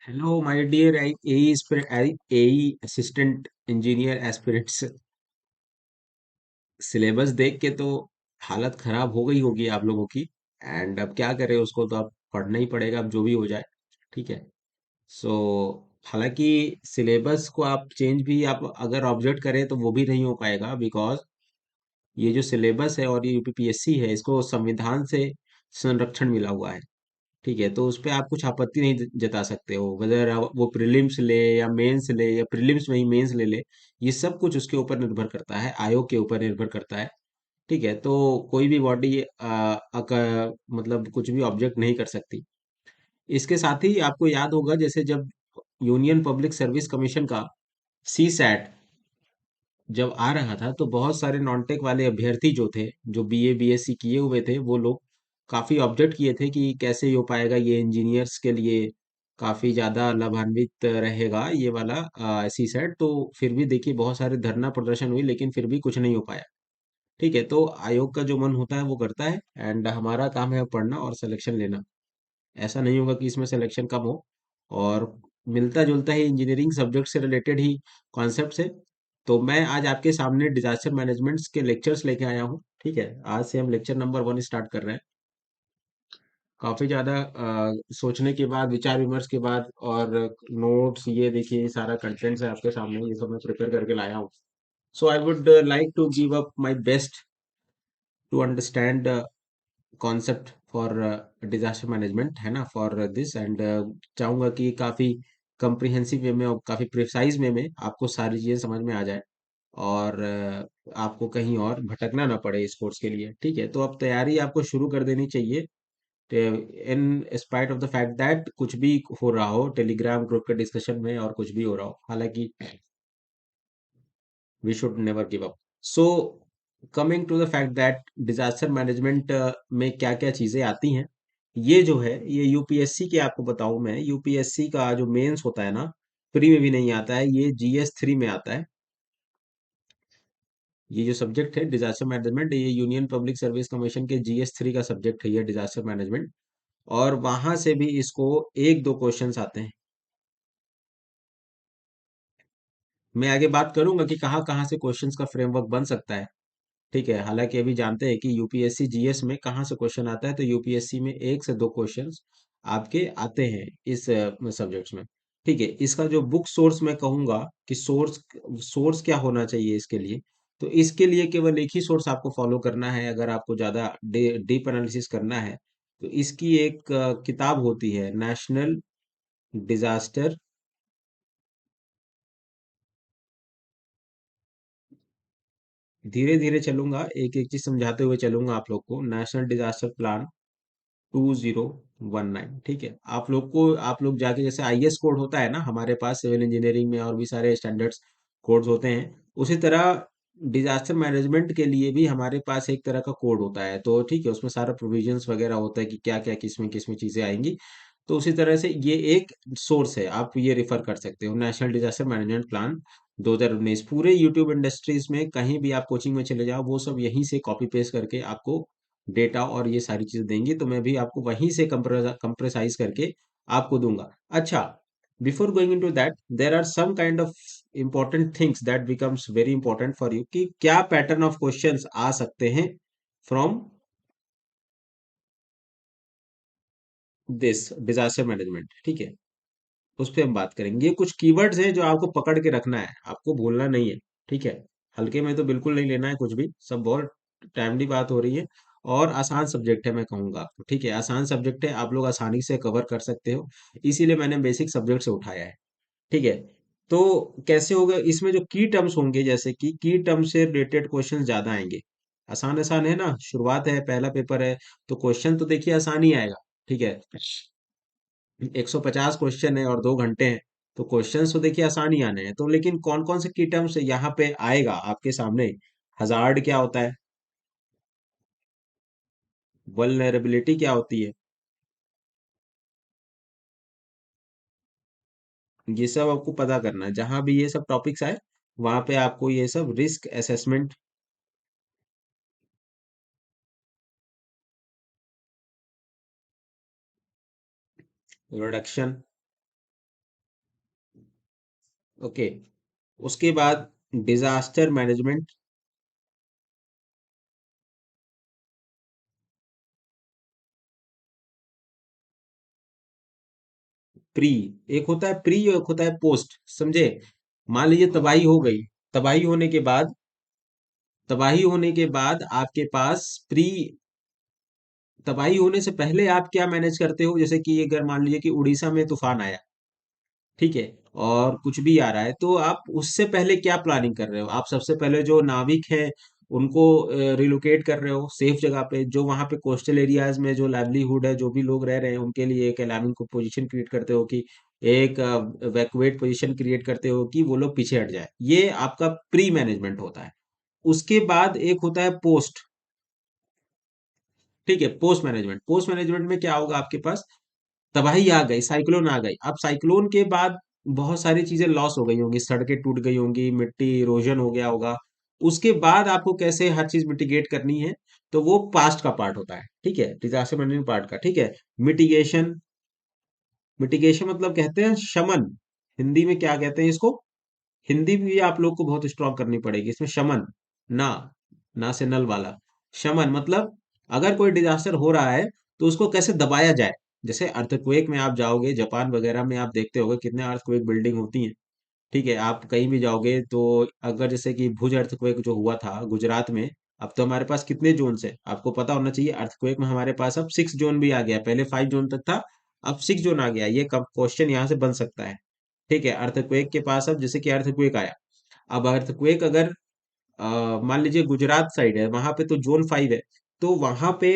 Hello my dear AE assistant engineer aspirants. Syllabus देख के तो हालत खराब हो गई होगी आप लोगों की। एंड अब क्या करें, उसको तो अब पढ़ना ही पड़ेगा, अब जो भी हो जाए। ठीक है। सो हालांकि सिलेबस को आप चेंज भी आप अगर ऑब्जर्व करें तो वो भी नहीं हो पाएगा, बिकॉज ये जो सिलेबस है और ये यूपीपीएससी है, इसको संविधान से संरक्षण मिला हुआ है। ठीक है, तो उस पे आप कुछ आपत्ति नहीं जता सकते हो, वेदर वो प्रीलिम्स ले या मेंस ले या प्रीलिम्स में ही मेंस ले ले। ये सब कुछ उसके ऊपर निर्भर करता है, आयोग के ऊपर निर्भर करता है। ठीक है, तो कोई भी बॉडी मतलब कुछ भी ऑब्जेक्ट नहीं कर सकती। इसके साथ ही आपको याद होगा, जैसे जब यूनियन पब्लिक सर्विस कमीशन का सी सैट जब आ रहा था, तो बहुत सारे नॉन टेक वाले अभ्यर्थी जो थे, जो बीए बीएससी किए हुए थे, वो लोग काफी ऑब्जेक्ट किए थे कि कैसे हो पाएगा, ये इंजीनियर्स के लिए काफी ज्यादा लाभान्वित रहेगा ये वाला सी सेट। तो फिर भी देखिए, बहुत सारे धरना प्रदर्शन हुई, लेकिन फिर भी कुछ नहीं हो पाया। ठीक है, तो आयोग का जो मन होता है वो करता है, एंड हमारा काम है पढ़ना और सिलेक्शन लेना। ऐसा नहीं होगा कि इसमें सिलेक्शन कम हो। और मिलता जुलता ही इंजीनियरिंग सब्जेक्ट से रिलेटेड ही कॉन्सेप्ट है। तो मैं आज आपके सामने डिजास्टर मैनेजमेंट के लेक्चर्स लेके आया हूँ। ठीक है, आज से हम लेक्चर नंबर 1 स्टार्ट कर रहे हैं। काफी ज्यादा सोचने के बाद, विचार विमर्श के बाद, और नोट्स, ये देखिए, ये सारा कंटेंट्स है आपके सामने, ये सब मैं प्रिपेयर करके लाया हूँ। So I would like to give up my best to understand concept for disaster management, है ना, फॉर दिस। एंड चाहूंगा कि काफी कंप्रिहेंसिव वे में और काफी प्रिसाइज वे में आपको सारी चीजें समझ में आ जाए, और आपको कहीं और भटकना ना पड़े इस कोर्स के लिए। ठीक है, तो अब तैयारी आपको शुरू कर देनी चाहिए, in spite of the fact that कुछ भी हो रहा हो टेलीग्राम ग्रुप के डिस्कशन में, और कुछ भी हो रहा हो। हालांकि we should never give up. So coming to the fact that disaster management में क्या क्या चीजें आती हैं, ये जो है, ये यूपीएससी के, आपको बताऊं मैं, यूपीएससी का जो मेंस होता है ना, प्री में भी नहीं आता है, ये जीएस 3 में आता है। ये जो सब्जेक्ट है डिजास्टर मैनेजमेंट, ये यूनियन पब्लिक सर्विस कमीशन के जीएस 3 का सब्जेक्ट है, ये डिजास्टर मैनेजमेंट। और वहां से भी इसको एक दो क्वेश्चंस आते हैं। मैं आगे बात करूंगा कि कहाँ कहाँ से क्वेश्चंस का फ्रेमवर्क बन सकता है। ठीक है, हालांकि अभी जानते हैं कि यूपीएससी जीएस में कहाँ से क्वेश्चन आता है, तो यूपीएससी में एक से दो क्वेश्चंस आपके आते हैं इस सब्जेक्ट्स में। ठीक है, इसका जो बुक सोर्स मैं कहूंगा कि सोर्स सोर्स क्या होना चाहिए इसके लिए, तो इसके लिए केवल एक ही सोर्स आपको फॉलो करना है, अगर आपको ज्यादा डीप एनालिसिस करना है। तो इसकी एक किताब होती है, नेशनल डिजास्टर, धीरे धीरे चलूंगा, एक एक चीज समझाते हुए चलूंगा आप लोग को। National disaster plan 2019। ठीक है, आप लोग जाके, जैसे आईएस कोड होता है ना हमारे पास सिविल इंजीनियरिंग में, और भी सारे स्टैंडर्ड्स कोड्स होते हैं, उसी तरह डिजास्टर मैनेजमेंट के लिए भी हमारे पास एक तरह का कोड होता है। तो ठीक है, उसमें सारा प्रोविजंस वगैरह होता है कि क्या क्या किस में चीजें आएंगी। तो उसी तरह से ये एक सोर्स है, आप ये रिफर कर सकते हो, नेशनल डिजास्टर मैनेजमेंट प्लान 2019। पूरे यूट्यूब इंडस्ट्रीज में कहीं भी आप कोचिंग में चले जाओ, वो सब यहीं से कॉपी पेस्ट करके आपको डेटा और ये सारी चीजें देंगी, तो मैं भी आपको वहीं से कंप्रेसाइज करके आपको दूंगा। अच्छा, before going into that, there are some kind of important things that becomes very important for you, कि क्या पैटर्न ऑफ क्वेश्चंस आ सकते हैं फ्रॉम दिस डिजास्टर मैनेजमेंट। ठीक है, उस पर हम बात करेंगे। ये कुछ कीवर्ड्स हैं जो आपको पकड़ के रखना है, आपको भूलना नहीं है। ठीक है, हल्के में तो बिल्कुल नहीं लेना है कुछ भी, सब बहुत टाइमली बात हो रही है। और आसान सब्जेक्ट है मैं कहूंगा आपको। ठीक है, आसान सब्जेक्ट है, आप लोग आसानी से कवर कर सकते हो, इसीलिए मैंने बेसिक सब्जेक्ट से उठाया है। ठीक है, तो कैसे होगा, इसमें जो की टर्म्स होंगे, जैसे कि की टर्म से रिलेटेड क्वेश्चन ज्यादा आएंगे। आसान आसान है ना, शुरुआत है, पहला पेपर है, तो क्वेश्चन तो देखिए आसान ही आएगा। ठीक है, 150 क्वेश्चन है और 2 घंटे हैं, तो क्वेश्चंस तो देखिए आसान ही आने हैं। तो लेकिन कौन कौन से की टर्म्स यहाँ पे आएगा आपके सामने। हजार्ड क्या होता है, वल्नरेबिलिटी क्या होती है, ये सब आपको पता करना है। जहां भी ये सब टॉपिक्स आए, वहां पे आपको ये सब रिस्क असेसमेंट, रिडक्शन, ओके। उसके बाद डिजास्टर मैनेजमेंट। प्री, एक होता है प्री और एक होता है पोस्ट, समझे? मान लीजिए तबाही हो गई, तबाही होने के बाद, तबाही होने के बाद आपके पास प्री, तबाही होने से पहले आप क्या मैनेज करते हो? जैसे कि अगर मान लीजिए कि उड़ीसा में तूफान आया, ठीक है, और कुछ भी आ रहा है, तो आप उससे पहले क्या प्लानिंग कर रहे हो? आप सबसे पहले जो नाविक हैं उनको रिलोकेट कर रहे हो सेफ जगह पे, जो वहां पे कोस्टल एरियाज में जो लाइवलीहुड है, जो भी लोग रह रहे हैं, उनके लिए एक अलार्मिंग को पोजीशन क्रिएट करते हो कि एक वैक्यूएट पोजीशन क्रिएट करते हो कि वो लोग पीछे हट जाए। ये आपका प्री मैनेजमेंट होता है। उसके बाद एक होता है पोस्ट। ठीक है, पोस्ट मैनेजमेंट, पोस्ट मैनेजमेंट में क्या होगा आपके पास? तबाही आ गई, साइक्लोन आ गई, अब साइक्लोन के बाद बहुत सारी चीजें लॉस हो गई होंगी, सड़कें टूट गई होंगी, मिट्टी इरोजन हो गया होगा। उसके बाद आपको कैसे हर चीज मिटिगेट करनी है, तो वो पास्ट का पार्ट होता है, ठीक है, डिजास्टर मैनेजमेंट पार्ट का, ठीक है। मिटिगेशन, मिटिगेशन मतलब कहते हैं शमन, हिंदी में क्या कहते हैं इसको? हिंदी भी आप लोग को बहुत स्ट्रॉन्ग करनी पड़ेगी इसमें, शमन। ना, ना से नल वाला, शमन मतलब अगर कोई डिजास्टर हो रहा है तो उसको कैसे दबाया जाए। जैसे अर्थक्वेक में आप जाओगे, जापान वगैरह में आप देखते होगे कितने अर्थक्वेक बिल्डिंग होती हैं, ठीक है, आप कहीं भी जाओगे तो, अगर जैसे कि भुज अर्थक्वेक जो हुआ था गुजरात में, अब तो हमारे पास कितने जोन है आपको पता होना चाहिए, अर्थक्वेक में हमारे पास अब 6 जोन भी आ गया, पहले 5 जोन तक था, अब 6 जोन आ गया। ये कब क्वेश्चन यहाँ से बन सकता है, ठीक है, अर्थक्वेक के पास अब जैसे कि अर्थक्वेक आया, अब अर्थक्वेक अगर मान लीजिए गुजरात साइड है, वहां पे तो जोन 5 है, तो वहां पे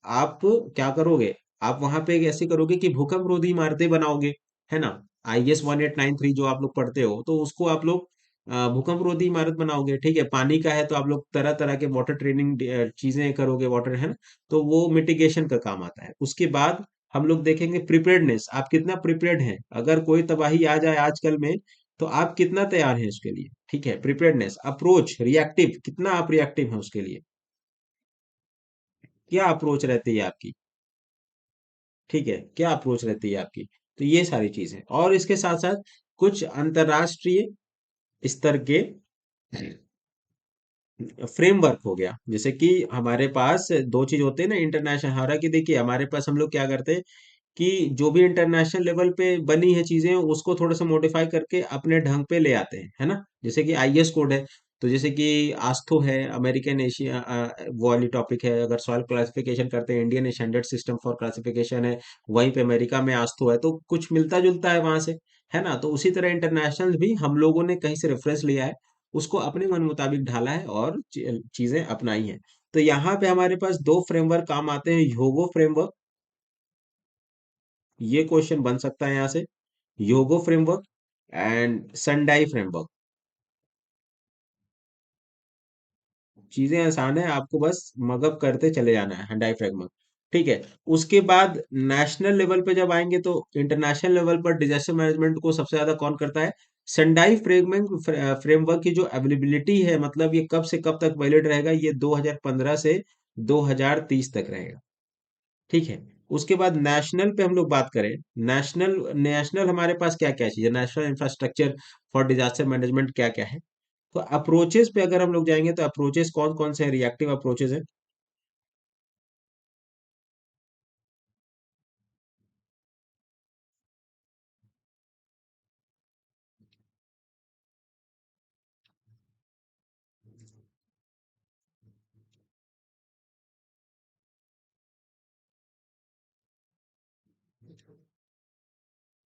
आप क्या करोगे? आप वहां पे ऐसे करोगे कि भूकंप रोधी इमारतें बनाओगे, है ना? IS 1893 जो आप लोग पढ़ते हो, तो उसको आप लोग भूकंप रोधी इमारत बनाओगे, ठीक है। पानी का है तो आप लोग तरह तरह के वाटर ट्रेनिंग चीजें करोगे, वाटर है ना, तो वो मिटिगेशन का काम आता है। उसके बाद हम लोग देखेंगे प्रिपेयर्डनेस, आप कितना प्रिपेयर्ड हैं, अगर कोई तबाही आ जाए आजकल में, तो आप कितना तैयार हैं उसके लिए, ठीक है। प्रिपेयर्डनेस, अप्रोच, रिएक्टिव, कितना आप रिएक्टिव हैं उसके लिए, क्या अप्रोच रहती है आपकी, ठीक है, क्या अप्रोच रहती है आपकी। तो ये सारी चीजें, और इसके साथ साथ कुछ अंतरराष्ट्रीय स्तर के फ्रेमवर्क हो गया, जैसे कि हमारे पास दो चीज होते हैं ना, इंटरनेशनल, हालांकि देखिए हमारे पास हम लोग क्या करते हैं कि जो भी इंटरनेशनल लेवल पे बनी है चीजें उसको थोड़ा सा मॉडिफाई करके अपने ढंग पे ले आते हैं, है ना। जैसे कि IS कोड है, तो जैसे कि आस्थो है, अमेरिकन एशिया, वो वाली टॉपिक है, अगर सॉइल क्लासिफिकेशन करते हैं, Indian standard system for classification है, वहीं पे अमेरिका में आस्थो है, तो कुछ मिलता जुलता है वहां से, है ना। तो उसी तरह इंटरनेशनल भी हम लोगों ने कहीं से रेफरेंस लिया है, उसको अपने मन मुताबिक ढाला है और चीजें अपनाई हैं। तो यहाँ पे हमारे पास दो फ्रेमवर्क काम आते हैं, ह्योगो फ्रेमवर्क, ये क्वेश्चन बन सकता है यहाँ से, योगो फ्रेमवर्क एंड संडाई फ्रेमवर्क। चीजें आसान है, आपको बस मगअप करते चले जाना है, हंडाई फ्रेमवर्क, ठीक है। उसके बाद नेशनल लेवल पे जब आएंगे, तो इंटरनेशनल लेवल पर डिजास्टर मैनेजमेंट को सबसे ज्यादा कौन करता है? संडाई फ्रेमवर्क, फ्रेमवर्क की जो अवेलेबिलिटी है, मतलब ये कब से कब तक वैलिड रहेगा, ये 2015 से 2030 तक रहेगा, ठीक है। उसके बाद नेशनल पे हम लोग बात करें, नेशनल, नेशनल हमारे पास क्या क्या चीज है, national infrastructure for disaster management क्या क्या है। तो अप्रोचेस पे अगर हम लोग जाएंगे, तो अप्रोचेस कौन कौन से रिएक्टिव अप्रोचेस है?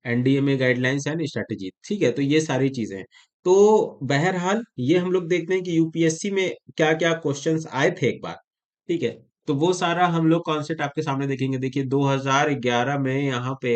NDMA गाइडलाइंस एंड स्ट्रेटेजी, ठीक है, तो ये सारी चीजें हैं। तो बहरहाल ये हम लोग देखते हैं कि यूपीएससी में क्या क्या क्वेश्चंस आए थे एक बार, ठीक है। तो वो सारा हम लोग कॉन्सेप्ट आपके सामने देखेंगे। देखिए 2011 में यहाँ पे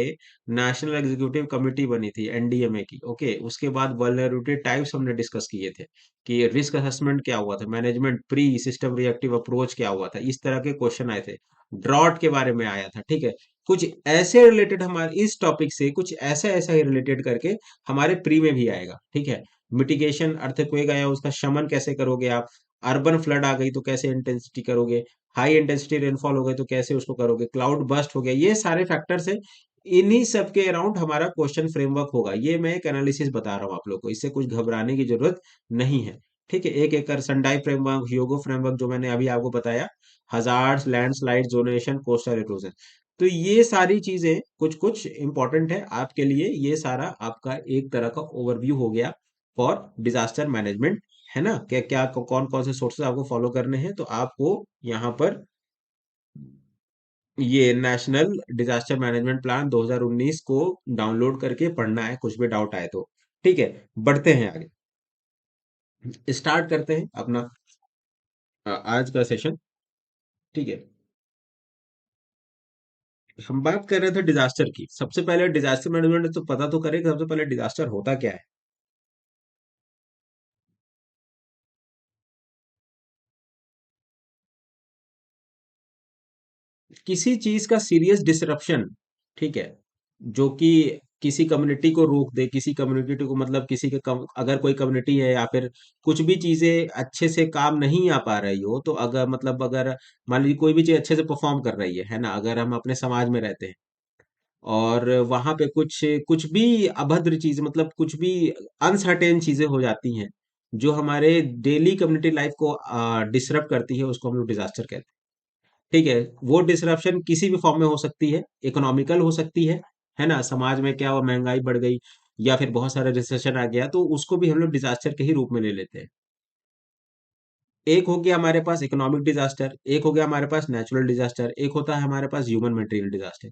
नेशनल एग्जीक्यूटिव कमेटी बनी थी NDMA की, ओके। उसके बाद वल्नरेबिलिटी टाइप्स हमने डिस्कस किए थे, कि रिस्क असेसमेंट क्या हुआ था, management pre system reactive approach क्या हुआ था, इस तरह के क्वेश्चन आए थे। ड्रॉट के बारे में आया था, ठीक है। कुछ ऐसे रिलेटेड, हमारे इस टॉपिक से कुछ ऐसा ऐसा ही रिलेटेड करके हमारे प्री में भी आएगा, ठीक है। मिटिगेशन, अर्थक्वेक आया, उसका शमन कैसे करोगे आप? अर्बन फ्लड आ गई तो कैसे इंटेंसिटी करोगे? हाई इंटेंसिटी रेनफॉल हो गई तो कैसे उसको करोगे? क्लाउड बस्ट हो गया, ये सारे फैक्टर्स है। इन्हीं सब के अराउंड हमारा क्वेश्चन फ्रेमवर्क होगा। ये मैं एक एनालिसिस बता रहा हूँ आप लोग को, इससे कुछ घबराने की जरूरत नहीं है। ठीक है, एक एक कर संडाई फ्रेमवर्क, ह्यूगो फ्रेमवर्क जो मैंने अभी आपको बताया, hazards, landslide, zonation, coastal erosion, तो ये सारी चीजें कुछ कुछ इंपॉर्टेंट है आपके लिए। ये सारा आपका एक तरह का ओवरव्यू हो गया फॉर डिजास्टर मैनेजमेंट, है ना। क्या क्या कौन कौन से सोर्सेस आपको फॉलो करने हैं, तो आपको यहाँ पर ये नेशनल डिजास्टर मैनेजमेंट प्लान 2019 को डाउनलोड करके पढ़ना है, कुछ भी डाउट आए तो। ठीक है, बढ़ते हैं आगे, स्टार्ट करते हैं अपना आज का सेशन। ठीक है, हम बात कर रहे थे डिजास्टर की। सबसे पहले डिजास्टर मैनेजमेंट तो पता तो करें कि सबसे पहले डिजास्टर होता क्या है। किसी चीज का सीरियस डिसरप्शन, ठीक है, जो कि किसी कम्युनिटी को रोक दे, किसी कम्युनिटी को मतलब किसी के अगर कोई कम्युनिटी है या फिर कुछ भी चीजें अच्छे से काम नहीं आ पा रही हो, तो अगर मतलब अगर मान लीजिए कोई भी चीज अच्छे से परफॉर्म कर रही है ना, अगर हम अपने समाज में रहते हैं और वहां पे कुछ कुछ भी अभद्र चीज मतलब कुछ भी अनसर्टेन चीजें हो जाती हैं जो हमारे डेली कम्युनिटी लाइफ को डिसरप्ट करती है, उसको हम लोग डिजास्टर कहते हैं। ठीक है, वो डिसरप्शन किसी भी फॉर्म में हो सकती है, इकोनॉमिकल हो सकती है ना, समाज में क्या हुआ, महंगाई बढ़ गई या फिर बहुत सारा रिसेशन आ गया, तो उसको भी हम लोग डिजास्टर के ही रूप में ले लेते हैं। एक हो गया हमारे पास इकोनॉमिक डिजास्टर, एक हो गया हमारे पास नेचुरल डिजास्टर, एक होता है हमारे पास ह्यूमन मटेरियल डिजास्टर।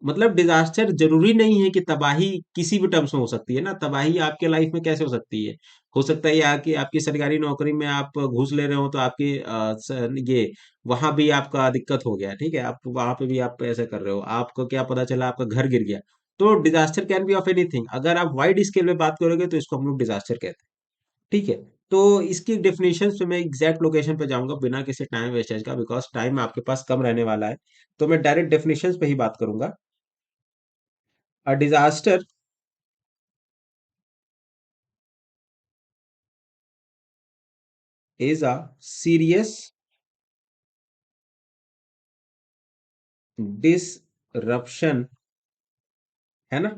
मतलब डिजास्टर जरूरी नहीं है कि तबाही किसी भी टर्म्स में हो सकती है ना। तबाही आपके लाइफ में कैसे हो सकती है, हो सकता है कि आपकी सरकारी नौकरी में आप घूस ले रहे हो तो आपकी ये वहां भी आपका दिक्कत हो गया, ठीक है, आप वहां पे भी आप ऐसा कर रहे हो, आपको क्या पता चला आपका घर गिर गया। तो disaster can be of anything. अगर आप वाइड स्केल में बात करोगे तो इसको हम लोग डिजास्टर कहते हैं। ठीक है, तो इसकी डेफिनेशन पे मैं एग्जैक्ट लोकेशन पे जाऊंगा बिना किसी टाइम वेस्टेज का, बिकॉज टाइम आपके पास कम रहने वाला है। तो मैं डायरेक्ट डेफिनेशन पे ही बात करूंगा। A disaster is a serious disruption, है ना,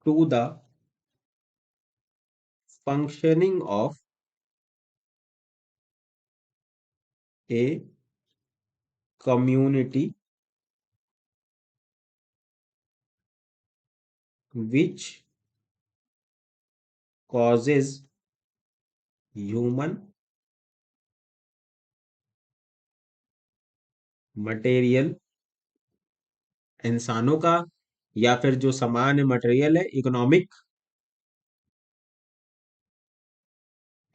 to the functioning of a community which causes human, material, इंसानों का, या फिर जो सामान मटेरियल है, economic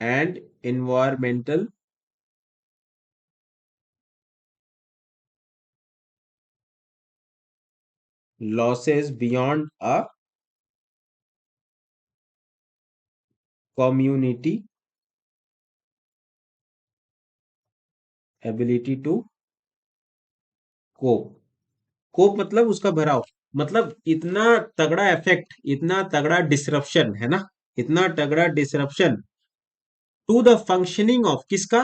and environmental losses beyond a community ability to cope। कोप मतलब उसका भराव, मतलब इतना तगड़ा इफेक्ट, इतना तगड़ा डिसरप्शन, है ना, इतना तगड़ा disruption to the functioning of किसका,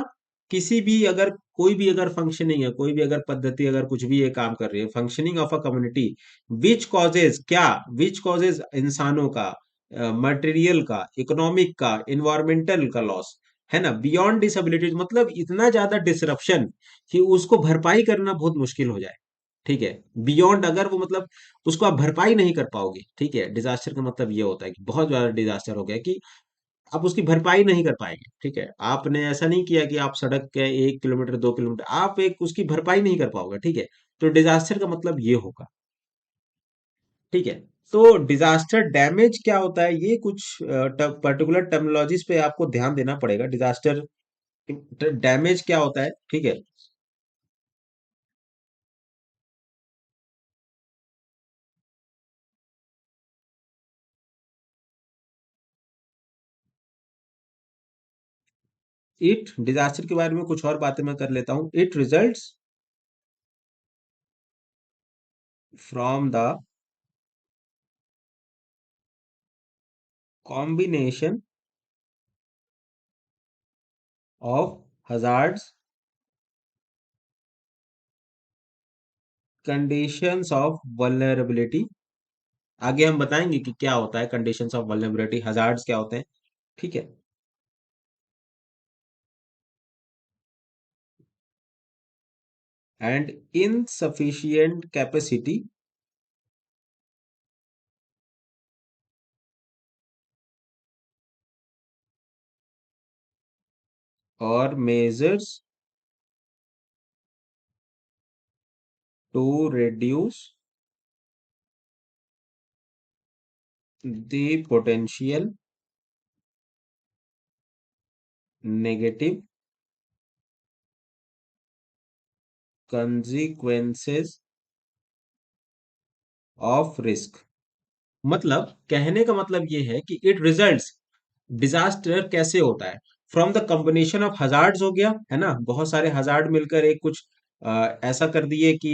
किसी भी अगर कोई भी अगर फंक्शनिंग है, कोई भी अगर पद्धति अगर कुछ भी ये काम कर रही है, functioning of a community which causes क्या, विच कॉजेज इंसानों का, मटेरियल का, इकोनॉमिक का, इन्वायरमेंटल का लॉस, है ना, बियॉन्ड डिसेबिलिटीज, मतलब इतना ज्यादा डिसरप्शन कि उसको भरपाई करना बहुत मुश्किल हो जाए। ठीक है, बियॉन्ड अगर वो मतलब उसको आप भरपाई नहीं कर पाओगे। ठीक है, डिजास्टर का मतलब ये होता है कि बहुत ज्यादा डिजास्टर हो गया कि आप उसकी भरपाई नहीं कर पाएंगे। ठीक है, आपने ऐसा नहीं किया कि आप सड़क के 1 किलोमीटर 2 किलोमीटर आप एक उसकी भरपाई नहीं कर पाओगे। ठीक है, तो डिजास्टर का मतलब ये होगा। ठीक है, तो डिजास्टर डैमेज क्या होता है, ये कुछ पर्टिकुलर टर्मिनोलॉजीज पे आपको ध्यान देना पड़ेगा। डिजास्टर डैमेज क्या होता है, ठीक है। इट डिजास्टर के बारे में कुछ और बातें मैं कर लेता हूं। It results from the combination of hazards, conditions of vulnerability, आगे हम बताएंगे कि क्या होता है कंडीशंस ऑफ वल्नरेबिलिटी, हजार्ड्स क्या होते हैं। ठीक है। एंड इनसफिशिएंट कैपेसिटी और measures to reduce the potential negative consequences of risk। मतलब कहने का मतलब ये है कि इट रिजल्ट्स, डिजास्टर कैसे होता है, from the combination of hazards, हो गया है ना, बहुत सारे हजार्ड मिलकर एक कुछ ऐसा कर दिए कि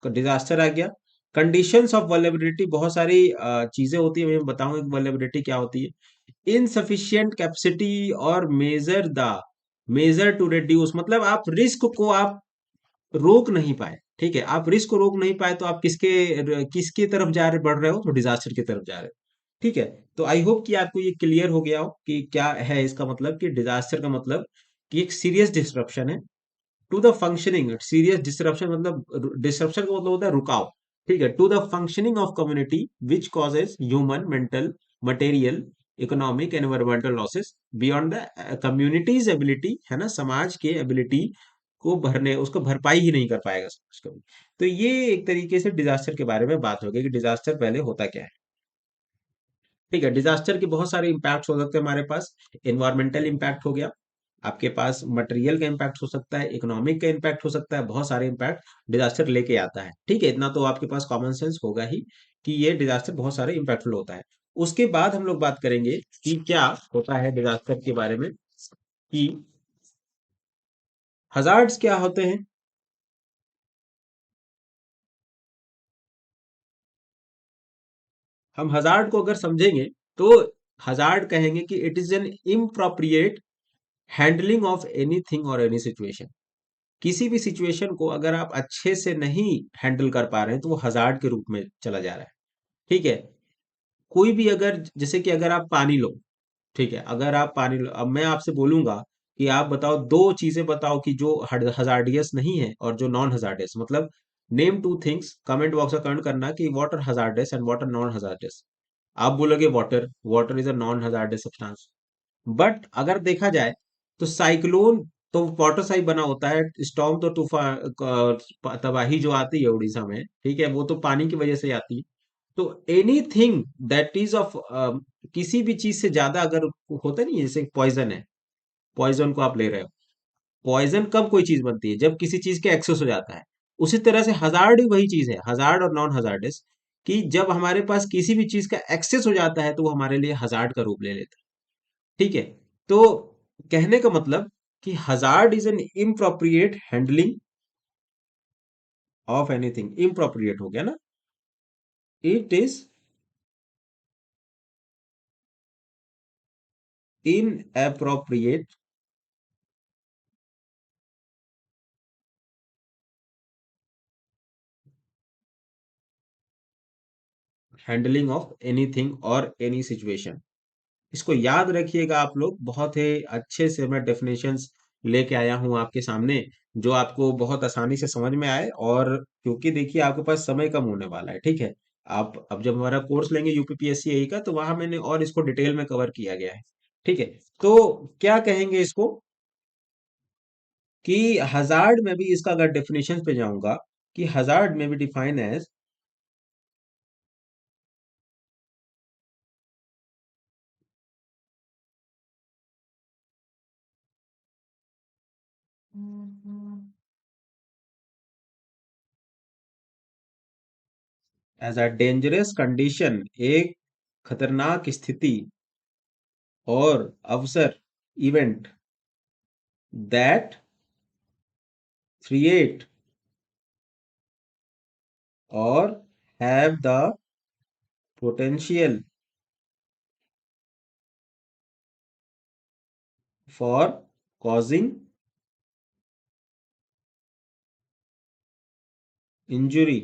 डिजास्टर आ गया। कंडीशंस ऑफ वल्नरेबिलिटी, बहुत सारी चीजें होती है, मैं बताऊंगा कि वल्नरेबिलिटी क्या होती है। इनसफिशिएंट कैपेसिटी और मेजर टू रिड्यूस, मतलब आप रिस्क को आप रोक नहीं पाए। ठीक है, आप रिस्क को रोक नहीं पाए तो आप किसके किसकी तरफ जा रहे, बढ़ रहे हो, तो डिजास्टर की तरफ जा रहे हो। ठीक है। तो आई होप कि आपको ये क्लियर हो गया हो कि क्या है इसका मतलब, कि डिजास्टर का मतलब कि एक सीरियस डिस्ट्रप्शन है to the functioning. Serious disruption मतलब, डिसरप्शन का मतलब होता है रुकाव। ठीक है, to the functioning of community which causes human, mental, material, economic, environmental losses beyond the communities ability, है ना, समाज के एबिलिटी को भरने, उसको भरपाई ही नहीं कर पाएगा समाज कभी। तो ये एक तरीके से डिजास्टर के बारे में बात हो गई कि डिजास्टर पहले होता क्या है। ठीक है, डिजास्टर के बहुत सारे इम्पैक्ट हो सकते हैं हमारे पास। इन्वायरमेंटल इम्पैक्ट हो गया, आपके पास मटेरियल का इम्पैक्ट हो सकता है, इकोनॉमिक का इम्पैक्ट हो सकता है, बहुत सारे इम्पैक्ट डिजास्टर लेके आता है। ठीक है, इतना तो आपके पास कॉमन सेंस होगा ही कि ये डिजास्टर बहुत सारे इम्पैक्टफुल होता है। उसके बाद हम लोग बात करेंगे कि क्या होता है डिजास्टर के बारे में, कि हजार्ड्स क्या होते हैं। हम हजार्ड को अगर समझेंगे तो हजार्ड कहेंगे कि it is an inappropriate handling of anything और एनी सिचुएशन। किसी भी सिचुएशन को अगर आप अच्छे से नहीं हैंडल कर पा रहे हैं तो वो हजार्ड के रूप में चला जा रहा है। ठीक है, कोई भी अगर, जैसे कि अगर आप पानी लो, ठीक है, अगर आप पानी लो, अब मैं आपसे बोलूंगा कि आप बताओ, दो चीजें बताओ कि जो हजार्डियस नहीं है और जो नॉन हजार्डियस, मतलब name two things, comment box में कमेंट करना कि water hazardous and water non hazardous. आप बोलोगे water, water is a non hazardous substance. But अगर देखा जाए तो साइक्लोन तो वाटर से ही बना होता है, स्टॉर्म तो तूफान तबाही जो आती है उड़ीसा में, ठीक है, वो तो पानी की वजह से आती है। तो एनीथिंग दैट इज ऑफ, किसी भी चीज से ज्यादा अगर होता नहीं है, जैसे पॉइजन है, पॉइजन को आप ले रहे हो, पॉइजन कब कोई चीज बनती है, जब किसी चीज के एक्सेस हो जाता है। उसी तरह से हजार्ड भी वही चीज है, हजार्ड और नॉन हजार्डस, कि जब हमारे पास किसी भी चीज का एक्सेस हो जाता है तो वो हमारे लिए हजार्ड का रूप ले लेता है। ठीक है। तो कहने का मतलब कि hazard is an inappropriate handling of anything, inappropriate हो गया ना, it is inappropriate handling of anything और एनी सिचुएशन। इसको याद रखिएगा आप लोग, बहुत ही अच्छे से मैं डेफिनेशंस लेके आया हूं आपके सामने, जो आपको बहुत आसानी से समझ में आए। और क्योंकि देखिए आपके पास समय कम होने वाला है, ठीक है, आप अब जब हमारा कोर्स लेंगे यूपीपीएससी यही का, तो वहां मैंने और इसको डिटेल में कवर किया गया है। ठीक है। तो क्या कहेंगे इसको, कि हजार्ड में भी इसका अगर डेफिनेशन पे जाऊंगा, कि हजार्ड में भी define as as a dangerous condition, एक खतरनाक स्थिति और अवसर, इवेंट दैट क्रिएट और have the potential for causing injury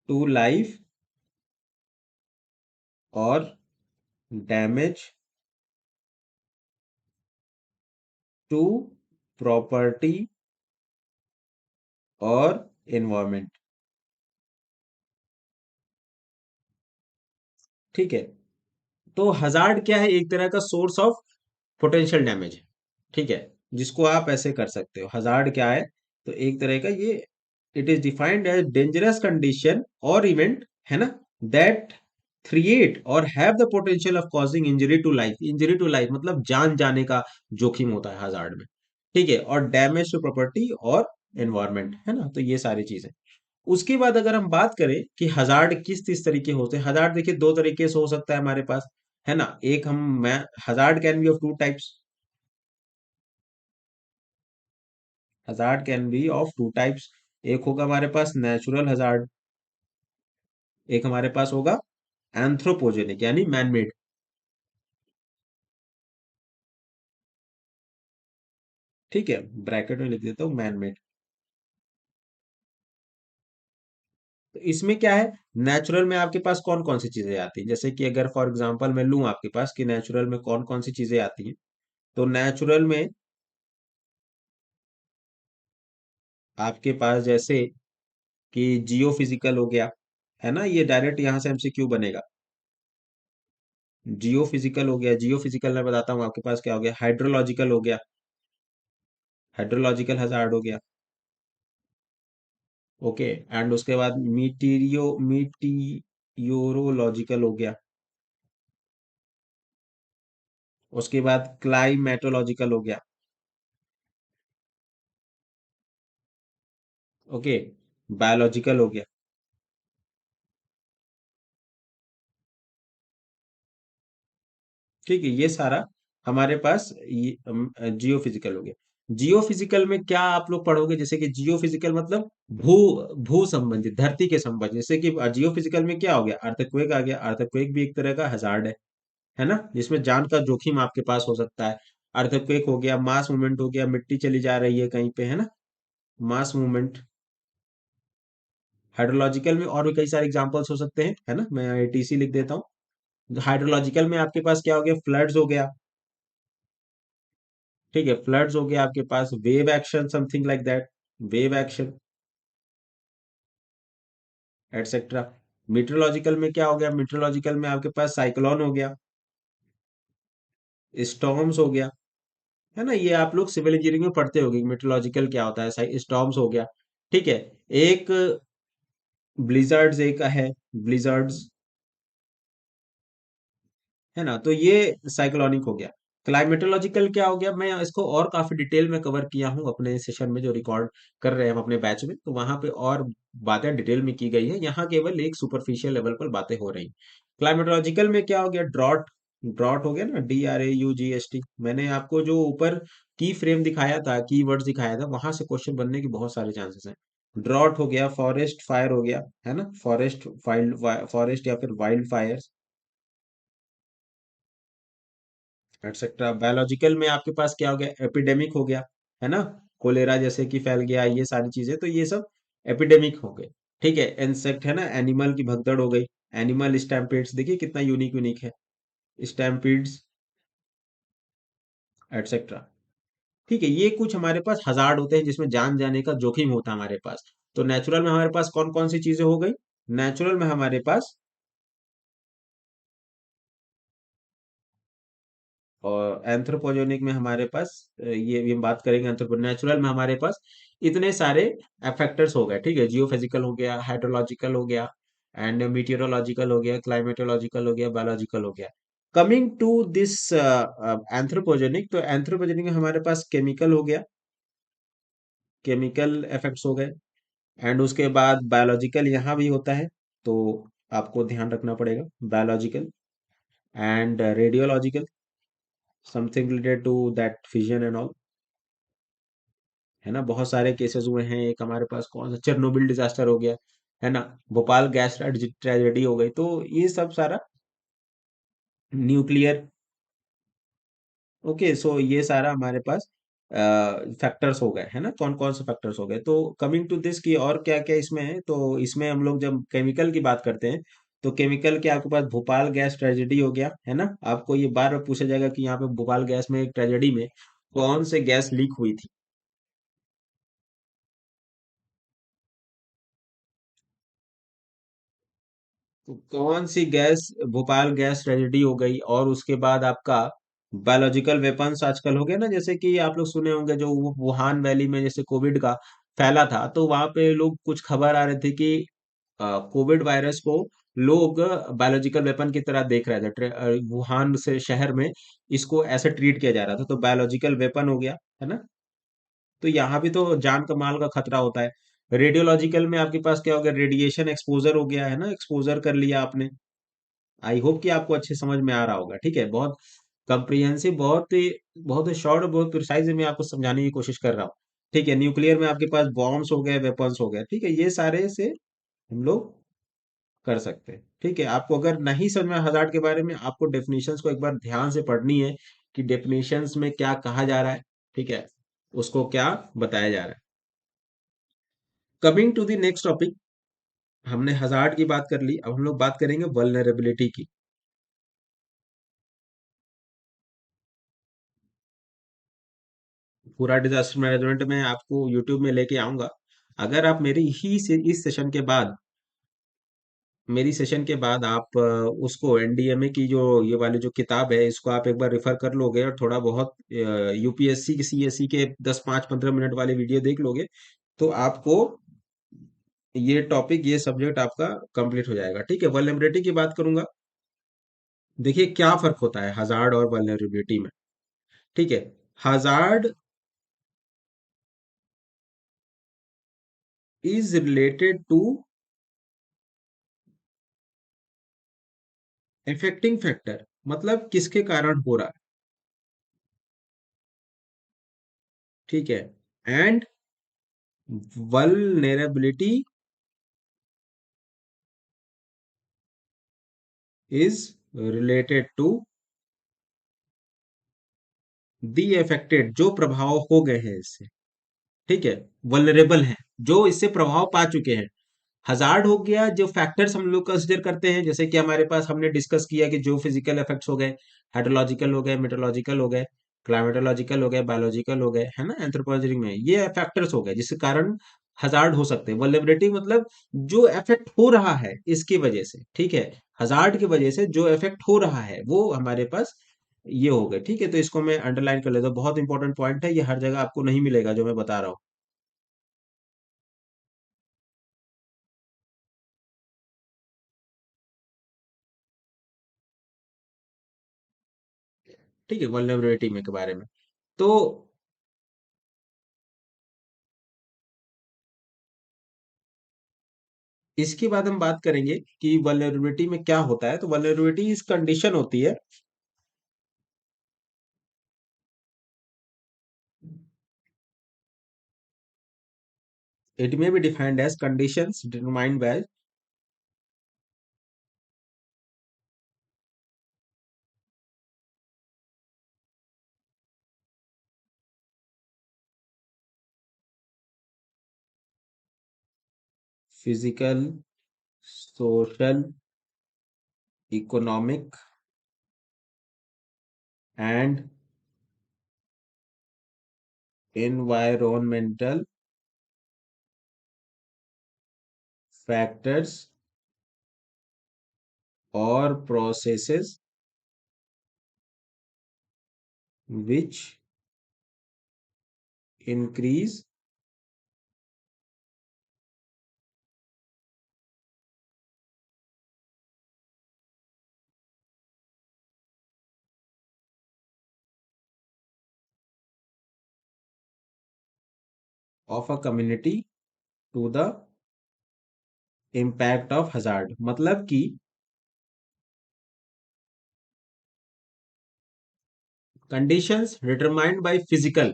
to life और डैमेज टू प्रॉपर्टी और एनवायरमेंट। ठीक है। तो हजार्ड क्या है? एक तरह का सोर्स ऑफ पोटेंशियल डैमेज है। ठीक है, जिसको आप ऐसे कर सकते हो, हजार्ड क्या है? तो एक तरह का ये, it is defined as dangerous condition और इवेंट, है ना, दैट क्रिएट और have the potential of causing injury to life. Injury to life मतलब जान जाने का जोखिम होता है हजार्ड में। ठीक है, और डैमेज टू प्रॉपर्टी और एनवायरमेंट, है ना, तो ये सारी चीजें। उसके बाद अगर हम बात करें कि हजार्ड किस किस तरीके होते हैं, हजार्ड देखिए दो तरीके से हो सकता है हमारे पास, है ना। एक हम मैं hazard can be of two types. Hazard can be of two types. एक होगा हमारे पास नेचुरल हजार्ड, एक हमारे पास होगा एंथ्रोपोजेनिक यानी मैनमेड। ठीक है, ब्रैकेट में लिख देता हूँ मैनमेड। तो इसमें क्या है, नेचुरल में आपके पास कौन कौन सी चीजें आती हैं, जैसे कि अगर फॉर एग्जांपल मैं लूं आपके पास कि नेचुरल में कौन कौन सी चीजें आती हैं। तो नेचुरल में आपके पास जैसे कि जियो फिजिकल हो गया, है ना, ये डायरेक्ट यहां से एमसीक्यू बनेगा। जियो फिजिकल हो गया, जियो फिजिकल मैं बताता हूँ आपके पास क्या हो गया, हाइड्रोलॉजिकल हो गया, हाइड्रोलॉजिकल हजार्ड हो गया। ओके, एंड उसके बाद मीटियोरोलॉजिकल हो गया। उसके बाद क्लाइमेटोलॉजिकल हो गया। ओके, बायोलॉजिकल हो गया। ठीक है, ये सारा हमारे पास ये जियो फिजिकल हो गया। जियो फिजिकल में क्या आप लोग पढ़ोगे, जैसे कि जियो फिजिकल मतलब भू भू संबंधित, धरती के संबंधित, जैसे कि जियो फिजिकल में क्या हो गया, अर्थक्वेक आ गया। अर्थक्वेक भी एक तरह का हजार्ड है ना, जिसमें जान का जोखिम आपके पास हो सकता है। अर्थक्वेक हो गया, मास मूवमेंट हो गया, मिट्टी चली जा रही है कहीं पे, है ना, मास मूवमेंट। हाइड्रोलॉजिकल में और भी कई सारे एग्जांपल्स हो सकते हैं, है ना, मैं आईटीसी लिख देता हूँ। हाइड्रोलॉजिकल में आपके पास क्या हो गया, फ्लड्स हो गया। ठीक है, फ्लड्स हो गया आपके पास, wave action something like that, wave action etcetera. Meteorological में क्या हो गया, मीटरोलॉजिकल में आपके पास साइक्लोन हो गया, स्टॉर्म्स हो गया, है ना, ये आप लोग सिविल इंजीनियरिंग में पढ़ते होंगे मीटरोलॉजिकल क्या होता है, स्टॉर्म्स हो गया। ठीक है, एक ब्लिजर्ड्स एक है, ब्लिजर्ड्स, है ना, तो ये साइक्लोनिक हो गया। क्लाइमेटोलॉजिकल क्या हो गया, मैं इसको और काफी डिटेल में कवर किया हूँ अपने सेशन में जो रिकॉर्ड कर रहे हैं हम अपने बैच में, तो वहां पे और बातें डिटेल में की गई है, यहाँ केवल एक सुपरफिशियल लेवल पर बातें हो रही। क्लाइमेटोलॉजिकल में क्या हो गया, ड्रॉट। ड्रॉट हो गया ना, DRAUGST। मैंने आपको जो ऊपर की फ्रेम दिखाया था, की वर्ड्स दिखाया था, वहां से क्वेश्चन बनने की बहुत सारे चांसेस हैं। ड्रॉट हो गया, फॉरेस्ट फायर हो गया, है ना, फॉरेस्ट वाइल्ड, फॉरेस्ट या फिर वाइल्ड फायर एटसेट्रा। बायोलॉजिकल में आपके पास क्या हो गया, एपिडेमिक हो गया, है ना, कोलेरा जैसे कि फैल गया, ये सारी चीजें, तो ये सब एपिडेमिक हो गए। ठीक है, इंसेक्ट है ना, एनिमल की भगदड़ हो गई, एनिमल स्टैम्पेड्स, देखिए कितना यूनिक यूनिक है, स्टैम्पेड्स एटसेट्रा। ठीक है, ये कुछ हमारे पास हजार्ड होते हैं जिसमें जान जाने का जोखिम होता है हमारे पास। तो नेचुरल में हमारे पास कौन कौन सी चीजें हो गई, नेचुरल में हमारे पास, और एंथ्रोपोजेनिक में हमारे पास ये हम बात करेंगे एंथ्रोपो, नेचुरल में हमारे पास इतने सारे फैक्टर्स हो गए। ठीक है, जियोफिजिकल हो गया, हाइड्रोलॉजिकल हो गया, एंड मीटियोरोलॉजिकल हो गया, क्लाइमेटोलॉजिकल हो गया, बायोलॉजिकल हो गया। कमिंग टू दिस एंथ्रोपोजेनिक, तो एंथ्रोपोजेनिक में हमारे पास केमिकल हो गया, केमिकल इफेक्ट्स हो गए, एंड उसके बाद बायोलॉजिकल यहाँ भी होता है, तो आपको ध्यान रखना पड़ेगा, biological and radiological, something related to that fission and all, है ना। बहुत सारे केसेस हुए हैं, एक हमारे पास कौन सा चेरनोबिल डिजास्टर हो गया, है ना, भोपाल गैस ट्रेजेडी हो गई, तो ये सब सारा न्यूक्लियर। ओके, सो ये सारा हमारे पास फैक्टर्स हो गए, है ना, कौन कौन से फैक्टर्स हो गए। तो कमिंग टू दिस की और क्या क्या इसमें है, तो इसमें हम लोग जब केमिकल की बात करते हैं, तो केमिकल के आपके पास भोपाल गैस ट्रेजेडी हो गया है ना। आपको ये बार बार पूछा जाएगा कि यहाँ पे भोपाल गैस में, एक ट्रेजेडी में कौन से गैस लीक हुई थी। तो कौन सी गैस, भोपाल गैस ट्रेजेडी हो गई। और उसके बाद आपका बायोलॉजिकल वेपन्स आजकल हो गया ना, जैसे कि आप लोग सुने होंगे जो वुहान वैली में जैसे कोविड का फैला था, तो वहां पे लोग कुछ खबर आ रहे थे कि कोविड वायरस को लोग बायोलॉजिकल वेपन की तरह देख रहे थे। वुहान से शहर में इसको ऐसे ट्रीट किया जा रहा था, तो बायोलॉजिकल वेपन हो गया है ना। तो यहाँ भी तो जान का माल का खतरा होता है। रेडियोलॉजिकल में आपके पास क्या हो गया, रेडिएशन एक्सपोजर हो गया है ना, एक्सपोजर कर लिया आपने। आई होप कि आपको अच्छे समझ में आ रहा होगा, ठीक है। बहुत कम्प्रिहेंसिव, बहुत शॉर्ट, बहुत प्रिसाइज में आपको समझाने की कोशिश कर रहा हूँ, ठीक है। न्यूक्लियर में आपके पास बॉम्ब्स हो गए, वेपन्स हो गए, ठीक है। ये सारे से हम लोग कर सकते हैं, ठीक है। आपको अगर नहीं समझ में हजार्ड के बारे में, आपको डेफिनेशंस को एक बार ध्यान से पढ़नी है कि डेफिनेशंस में क्या कहा जा रहा है, ठीक है, उसको क्या बताया जा रहा है। Coming to the next topic, हमने हजार्ड की बात कर ली, अब हम लोग बात करेंगे वल्नरेबिलिटी की। पूरा डिजास्टर मैनेजमेंट में आपको यूट्यूब में लेके आऊंगा। अगर आप मेरी ही से इस सेशन के बाद, मेरी सेशन के बाद आप उसको एनडीएमए की जो ये वाली जो किताब है, इसको आप एक बार रेफर कर लोगे और थोड़ा बहुत यूपीएससी की सीएससी के 10-5-15 मिनट वाले वीडियो देख लोगे, तो आपको ये टॉपिक, ये सब्जेक्ट आपका कंप्लीट हो जाएगा, ठीक है। वल्नरेबिलिटी की बात करूंगा। देखिए क्या फर्क होता है हजार्ड और वल्नरेबिलिटी में, ठीक है। Hazard is related to affecting factor, मतलब किसके कारण हो रहा है, ठीक है। And vulnerability is related to the affected, जो प्रभाव हो गए हैं इससे, ठीक है। वल्नरेबल हैं, जो इससे प्रभाव पा चुके हैं। हजार्ड हो गया जो फैक्टर्स हम लोग कंसिडर करते हैं, जैसे कि हमारे पास हमने डिस्कस किया कि जो फिजिकल इफेक्ट्स हो गए, हाइड्रोलॉजिकल हो गए, मेट्रोलॉजिकल हो गए, क्लाइमेटोलॉजिकल हो गए, बायोलॉजिकल हो गए, है ना, एंथ्रोपोलॉजी में ये फैक्टर्स हो गए जिसके कारण हजार्ड हो सकते हैं। वल्नरेबिलिटी मतलब जो इफेक्ट हो रहा है इसकी वजह से, ठीक है। हजार्ड की वजह से जो इफेक्ट हो रहा है वो हमारे पास ये हो गए, ठीक है। तो इसको मैं अंडरलाइन कर लेता हूँ, बहुत इंपॉर्टेंट पॉइंट है ये, हर जगह आपको नहीं मिलेगा जो मैं बता रहा हूँ। ठीक है, वल्नरेबिलिटी में के बारे में। तो इसके बाद हम बात करेंगे कि वल्नरेबिलिटी में क्या होता है। तो वल्नरेबिलिटी इस कंडीशन होती है, it may be defined as conditions determined by physical, social, economic and environmental factors और processes which increase of a community to the impact of hazard, मतलब कि conditions determined by physical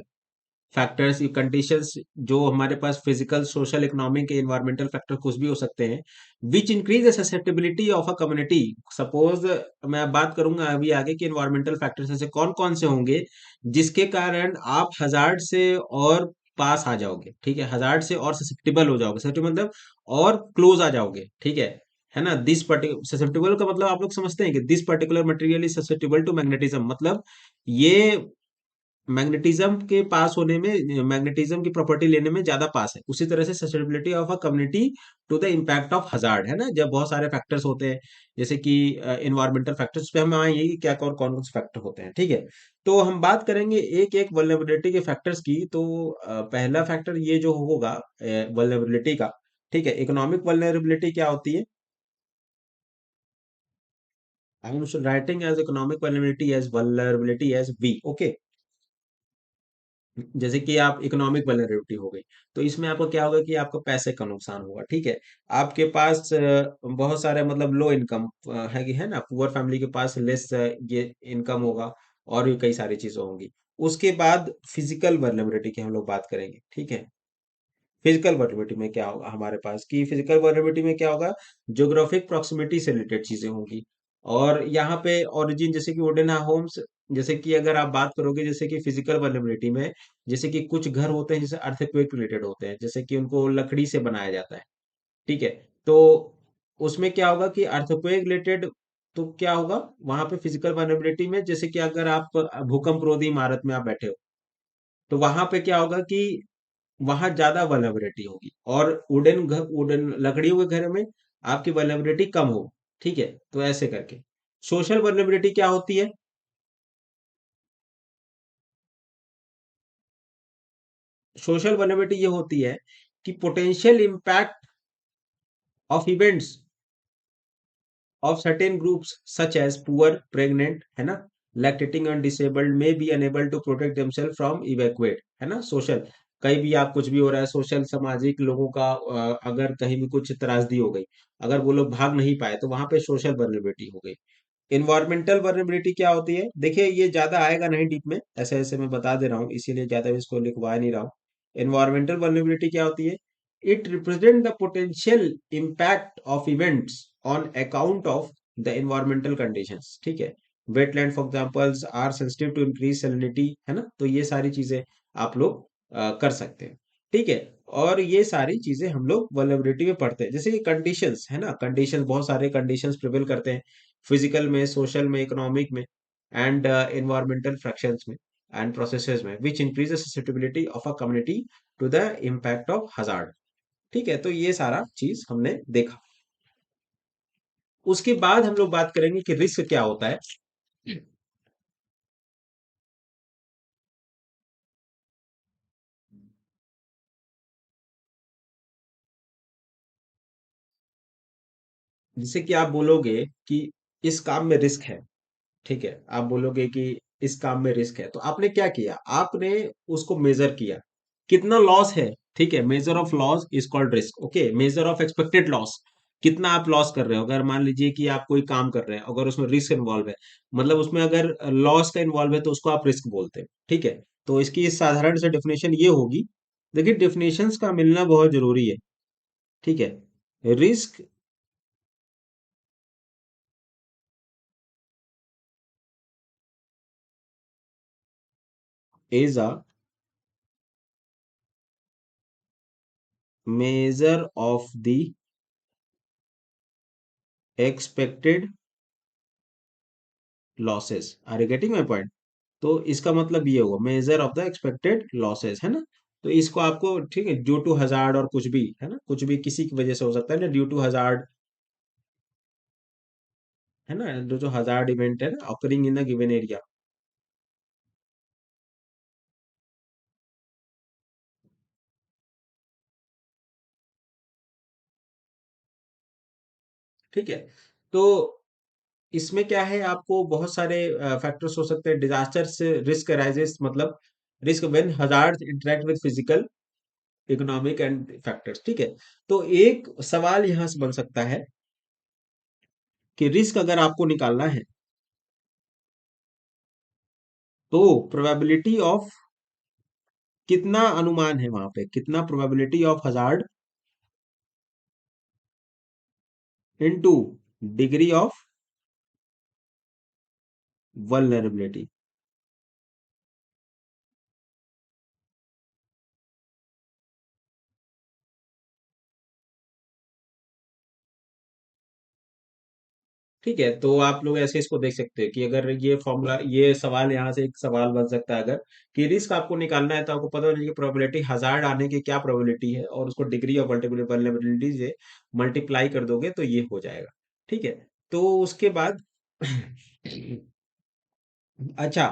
factors, ये conditions जो हमारे पास physical, social, economic, environmental factor कुछ भी हो सकते हैं, which increase the susceptibility of a community. Suppose मैं बात करूंगा अभी आगे कि एनवायरमेंटल फैक्टर्स ऐसे कौन कौन से होंगे जिसके कारण आप हजार्ड से और पास आ जाओगे, ठीक है। हजार्ड से और ससेप्टेबल हो जाओगे, ससेप्टेबल मतलब और क्लोज आ जाओगे, ठीक है। है ना। दिस पर्टिकुलर ससेप्टेबल का मतलब आप लोग समझते हैं कि this particular material is susceptible to magnetism, मतलब ये मैग्नेटिज्म के पास होने में, मैग्नेटिज्म की प्रॉपर्टी लेने में ज्यादा पास है। उसी तरह से susceptibility of a community to the impact of hazard, है ना, जब बहुत सारे फैक्टर्स होते हैं, जैसे कि इन्वायरमेंटल फैक्टर्स पे हम आएंगे कि क्या और कौन कौन से फैक्टर होते हैं, ठीक है। तो हम बात करेंगे एक एक वल्नरेबिलिटी के फैक्टर्स की। तो पहला फैक्टर ये जो होगा वल्नरेबिलिटी का, ठीक है, इकोनॉमिक वल्नरेबिलिटी क्या होती है? I am writing as economic vulnerability as vulnerability as we, okay. जैसे कि आप इकोनॉमिक वल्नरेबिलिटी हो गई, तो इसमें आपको क्या होगा कि आपको पैसे का नुकसान होगा, ठीक है। आपके पास बहुत सारे मतलब लो इनकम है कि, है ना, पुअर फैमिली के पास लेस ये इनकम होगा, और भी कई सारी चीजें होंगी। उसके बाद फिजिकल वल्नरेबिलिटी की हम लोग बात करेंगे, ठीक है। फिजिकल वर्टिबिलिटी में क्या होगा हमारे पास, कि फिजिकल वर्टिबिलिटी में क्या होगा, ज्योग्राफिक प्रॉक्सिमिटी से रिलेटेड चीजें होंगी। और यहाँ पे ओरिजिन, जैसे कि वुडन होम्स, जैसे कि अगर आप बात करोगे जैसे कि फिजिकल वर्टिबिलिटी में, जैसे कि कुछ घर होते हैं जैसे अर्थक्वेक रिलेटेड होते हैं, जैसे कि उनको लकड़ी से बनाया जाता है, ठीक है। तो उसमें क्या होगा कि अर्थक्वेक रिलेटेड, तो क्या होगा वहां पे फिजिकल वर्टिबिलिटी में, जैसे कि अगर आप भूकंप रोधी इमारत में आप बैठे हो, तो वहां पे क्या होगा कि वहां ज्यादा वल्नरेबिलिटी होगी, और वुडन घर, वुडन लकड़ियों के घर में आपकी वल्नरेबिलिटी कम हो, ठीक है। तो ऐसे करके सोशल वल्नरेबिलिटी क्या होती है? सोशल वल्नरेबिलिटी ये होती है कि potential impact of events of certain groups such as poor, pregnant, है ना, lactating and disabled may be unable to protect themselves from evacuate, है ना, सोशल, कहीं भी आप कुछ भी हो रहा है, सोशल सामाजिक लोगों का अगर कहीं भी कुछ त्रासदी हो गई, अगर वो लोग भाग नहीं पाए, तो वहां पे सोशल वल्नरेबिलिटी हो गई। इन्वायरमेंटल वल्नरेबिलिटी क्या होती है? देखिए ये ज्यादा आएगा नहीं डीप में, ऐसे ऐसे मैं बता दे रहा हूँ, इसीलिए ज्यादा इसको लिखवा नहीं रहा हूँ। इन्वायरमेंटल वल्नरेबिलिटी क्या होती है? It represent the potential impact of events on account of the environmental conditions, ठीक है। Wetland for examples are sensitive to increase salinity, है ना, तो ये सारी चीजें आप लोग कर सकते हैं, ठीक है। और ये सारी चीजें हम लोग वल्नरेबिलिटी में पढ़ते हैं, जैसे कि कंडीशंस, है ना, कंडीशंस, बहुत सारे कंडीशंस प्रिवेल करते हैं, फिजिकल में, सोशल में, इकोनॉमिक में, एंड एनवायरमेंटल फ्रैक्शंस में एंड प्रोसेसेस में, which increase susceptibility of a community to the impact of hazard, ठीक है। तो ये सारा चीज हमने देखा। उसके बाद हम लोग बात करेंगे कि रिस्क क्या होता है। जिससे कि आप बोलोगे कि इस काम में रिस्क है, ठीक है, आप बोलोगे कि इस काम में रिस्क है, तो आपने क्या किया, आपने उसको मेजर किया, कितना लॉस है, ठीक है। Measure of loss is called risk, okay. Measure of expected loss, कितना आप लॉस कर रहे हो, अगर मान लीजिए कि आप कोई काम कर रहे हैं, अगर उसमें रिस्क इन्वॉल्व है, मतलब उसमें अगर लॉस का इन्वॉल्व है, तो उसको आप रिस्क बोलते हैं, ठीक है। तो इसकी इस साधारण से डेफिनेशन ये होगी, देखिए डेफिनेशंस का मिलना बहुत जरूरी है, ठीक है। Risk is a measure of the expected losses, are you getting my point? तो इसका मतलब ये हुआ measure of the expected losses, है ना। तो इसको आपको, ठीक है, ड्यू टू हजार्ड और कुछ भी, है ना, कुछ भी किसी की वजह से हो सकता है ना, ड्यू टू हजार्ड, है ना, जो हजार्ड इवेंट है ना occurring in the given area, ठीक है। तो इसमें क्या है, आपको बहुत सारे फैक्टर्स हो सकते हैं, डिजास्टर से रिस्क अराइजेस, मतलब risk when hazard interact with physical, economic and factors, ठीक है। तो एक सवाल यहां से बन सकता है कि रिस्क अगर आपको निकालना है, तो प्रोबेबिलिटी ऑफ, कितना अनुमान है वहां पे, कितना probability of hazard into degree of vulnerability, ठीक है, तो आप लोग ऐसे इसको देख सकते हैं कि अगर ये फॉर्मूला, ये सवाल यहाँ से एक सवाल बन सकता है अगर, कि रिस्क आपको निकालना है तो आपको पता होना चाहिए प्रोबेबिलिटी हजार्ड आने की क्या प्रोबेबिलिटी है, और उसको डिग्री ऑफ वल्नरेबिलिटी से मल्टीप्लाई कर दोगे तो ये हो जाएगा। ठीक है, तो उसके बाद अच्छा,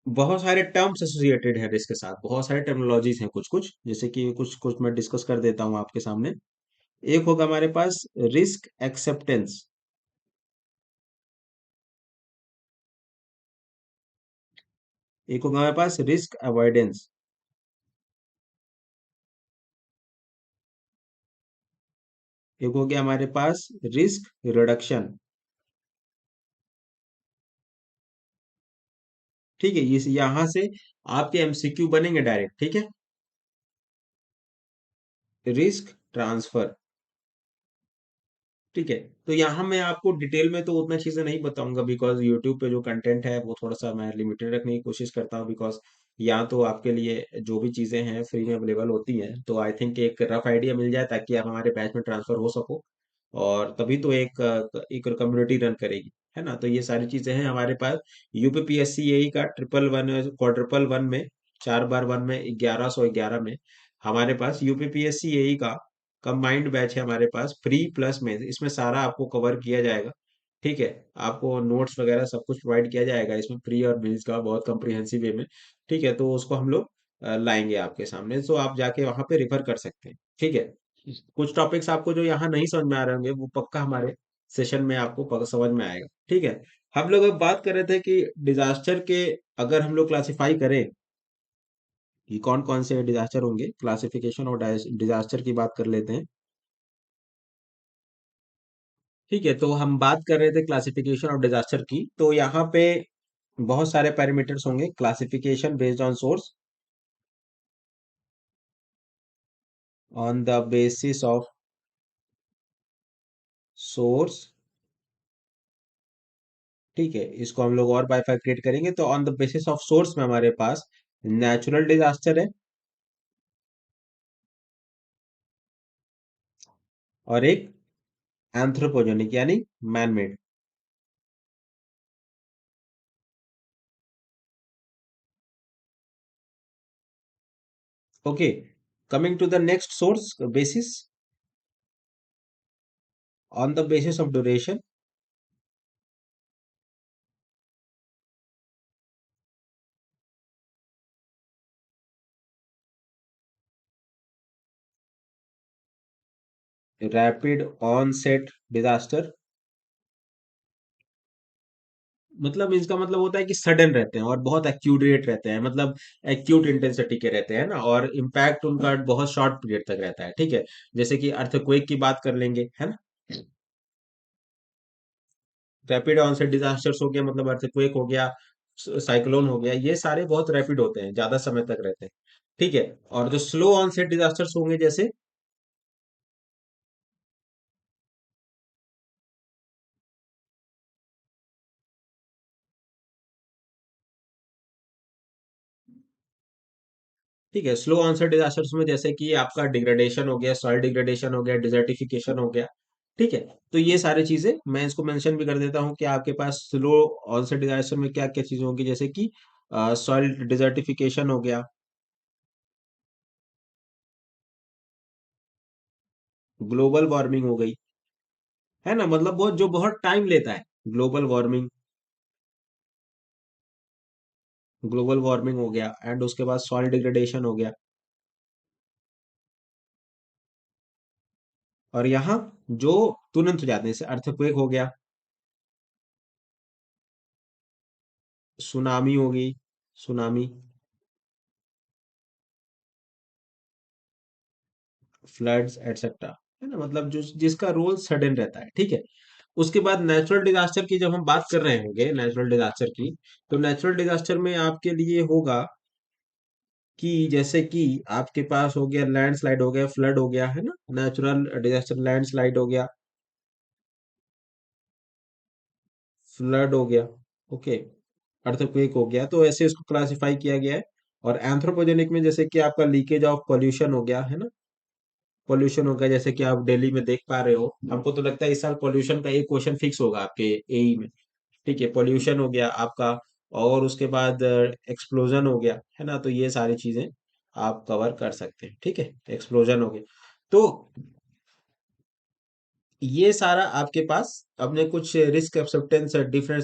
बहुत सारे टर्म्स एसोसिएटेड है रिस्क के साथ, बहुत सारे टर्मिनोलॉजीज हैं कुछ कुछ, जैसे कि कुछ कुछ मैं डिस्कस कर देता हूँ आपके सामने। एक होगा हमारे पास रिस्क एक्सेप्टेंस, एक होगा हमारे पास रिस्क अवॉइडेंस, एक हो गया हमारे पास रिस्क रिडक्शन। ठीक है, इस यहां से आपके एमसीक्यू बनेंगे डायरेक्ट। ठीक है, रिस्क ट्रांसफर। ठीक है, तो यहाँ मैं आपको डिटेल में तो उतना चीजें नहीं बताऊंगा, बिकॉज यूट्यूब पे जो कंटेंट है वो थोड़ा सा मैं लिमिटेड रखने की कोशिश करता हूँ, बिकॉज यहाँ तो आपके लिए जो भी चीजें हैं फ्री में अवेलेबल होती हैं, तो आई थिंक एक रफ आइडिया मिल जाए ताकि आप हमारे बैच में ट्रांसफर हो सको, और तभी तो एक कम्युनिटी रन करेगी, है ना। तो ये सारी चीजें हैं हमारे पास। यूपीपीएससी का ट्रिपल वन क्वाड्रुपल वन में, 4 बार 1 में 1111 में हमारे पास यूपीपीएससी का कंबाइंड बैच है हमारे पास, फ्री प्लस में इसमें सारा आपको कवर किया जाएगा। ठीक है, आपको नोट्स वगैरह सब कुछ प्रोवाइड किया जाएगा इसमें फ्री और मेंस का बहुत कम्प्रिहेंसिव वे में। ठीक है, तो उसको हम लोग लाएंगे आपके सामने, तो आप जाके वहां पे रिफर कर सकते हैं। ठीक है, कुछ टॉपिक्स आपको जो यहाँ नहीं समझ में आ रहे होंगे वो पक्का हमारे सेशन में आपको समझ में आएगा। ठीक है, हम लोग अब बात कर रहे थे कि डिजास्टर के, अगर हम लोग क्लासिफाई करें कि कौन कौन से डिजास्टर होंगे, क्लासिफिकेशन और डिजास्टर की बात कर लेते हैं। ठीक है, तो हम बात कर रहे थे क्लासिफिकेशन ऑफ डिजास्टर की, तो यहाँ पे बहुत सारे पैरामीटर्स होंगे। Classification based on source, on the basis of source. ठीक है, इसको हम लोग और बाइफरकेट करेंगे, तो on the basis of source में हमारे पास नेचुरल डिजास्टर है, और एक एंथ्रोपोजेनिक यानी man made. Okay, coming to the next source basis, on the basis of duration, rapid onset disaster, मतलब इसका मतलब होता है कि सडन रहते हैं और बहुत एक्यूरेट रहते हैं, मतलब एक्यूट इंटेंसिटी के रहते हैं ना, और इम्पैक्ट उनका बहुत शॉर्ट पीरियड तक रहता है। ठीक है, जैसे कि अर्थक्वेक की बात कर लेंगे, है ना। रैपिड ऑनसेट डिजास्टर्स हो गया, मतलब अर्थक्वेक हो गया, साइक्लोन हो गया, ये सारे बहुत रैपिड होते हैं, ज्यादा समय तक रहते हैं। ठीक है, और जो स्लो ऑनसेट डिजास्टर्स होंगे जैसे, ठीक है, स्लो ऑनसेट डिजास्टर्स में जैसे कि आपका डिग्रेडेशन हो गया, सॉइल डिग्रेडेशन हो गया, डिजर्टिफिकेशन हो गया। ठीक है, तो ये सारी चीजें मैं इसको मेंशन भी कर देता हूँ कि आपके पास स्लो ऑनसेट डिजास्टर में क्या क्या चीजें होंगी, जैसे कि सॉइल डिजर्टिफिकेशन हो गया, ग्लोबल वार्मिंग हो गई, है ना, मतलब बहुत जो बहुत टाइम लेता है, ग्लोबल वार्मिंग, ग्लोबल वार्मिंग हो गया, एंड उसके बाद सॉइल डिग्रेडेशन हो गया, और यहाँ जो तुरंत हो जाते हैं, जैसे अर्थक्वेक हो गया, सुनामी हो गई, सुनामी, फ्लड्स एटसेट्रा, है ना, मतलब जो जिसका रोल सडन रहता है। ठीक है, उसके बाद नेचुरल डिजास्टर की जब हम बात कर रहे होंगे, नेचुरल डिजास्टर की, तो नेचुरल डिजास्टर में आपके लिए होगा कि जैसे कि आपके पास हो गया लैंडस्लाइड हो गया, फ्लड हो गया, है ना, नेचुरल डिजास्टर लैंडस्लाइड हो गया, फ्लड हो गया, ओके, अर्थक्वेक हो गया, तो ऐसे इसको क्लासिफाई किया गया है। और एंथ्रोपोजेनिक में जैसे कि आपका लीकेज ऑफ पोल्यूशन हो गया, है ना, पोल्यूशन हो गया, जैसे कि आप दिल्ली में देख पा रहे हो, हमको तो लगता है इस साल पोल्यूशन का एक क्वेश्चन फिक्स होगा आपके एई में। ठीक है, पोल्यूशन हो गया आपका, और उसके बाद एक्सप्लोजन हो गया, है ना, तो ये सारी चीजें आप कवर कर सकते हैं। ठीक है, एक्सप्लोजन हो गया, तो ये सारा आपके पास अपने कुछ risk acceptance, different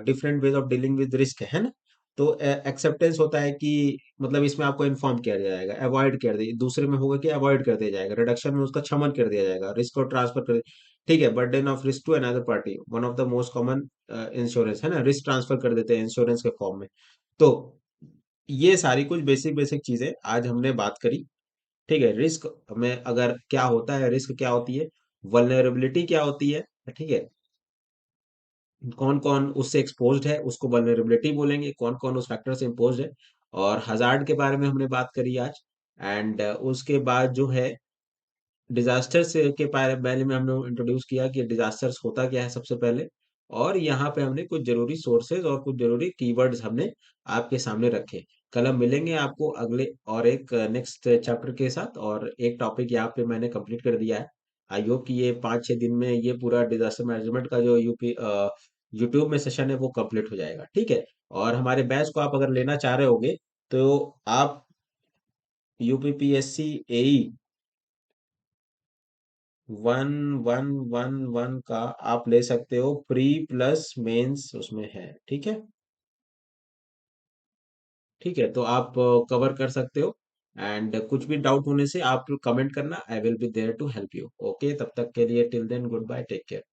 different ways of dealing with risk है ना। तो एक्सेप्टेंस होता है कि मतलब इसमें आपको इन्फॉर्म किया जाएगा, अवॉइड कर दिया, दूसरे में होगा कि अवॉइड कर दिया जाएगा, रिडक्शन में उसका क्षमन कर दिया जाएगा, रिस्क को ट्रांसफर कर। ठीक है, burden of risk to another party, one of the most common insurance है ना, रिस्क ट्रांसफर कर देते हैं इंश्योरेंस के फॉर्म में। तो ये सारी कुछ बेसिक बेसिक चीजें आज हमने बात करी। ठीक है, रिस्क में अगर क्या होता है, रिस्क क्या होती है, वल्नरेबिलिटी क्या होती है, ठीक है, कौन कौन उससे एक्सपोज्ड है उसको वल्नरेबिलिटी बोलेंगे, कौन कौन उस फैक्टर से एक्सपोज्ड है, और हजार्ड के बारे में हमने बात करी आज। एंड उसके बाद जो है डिजास्टर्स के बारे में हमने इंट्रोड्यूस किया कि डिजास्टर्स होता क्या है सबसे पहले, और यहाँ पे हमने कुछ जरूरी सोर्सेज और कुछ जरूरी कीवर्ड्स हमने आपके सामने रखे। कल हम मिलेंगे आपको अगले और एक नेक्स्ट चैप्टर के साथ, और एक टॉपिक यहाँ पे मैंने कंप्लीट कर दिया है। आई होप कि ये 5-6 दिन में ये पूरा डिजास्टर मैनेजमेंट का जो यूट्यूब में सेशन है वो कंप्लीट हो जाएगा। ठीक है, और हमारे बैच को आप अगर लेना चाह रहे होगे तो आप यूपीपीएससी एई 1111 का आप ले सकते हो, प्री प्लस मेंस उसमें है। ठीक है, ठीक है, तो आप कवर कर सकते हो। एंड कुछ भी डाउट होने से आप कमेंट करना, I will be there to help you. Okay, तब तक के लिए till then good bye, take care.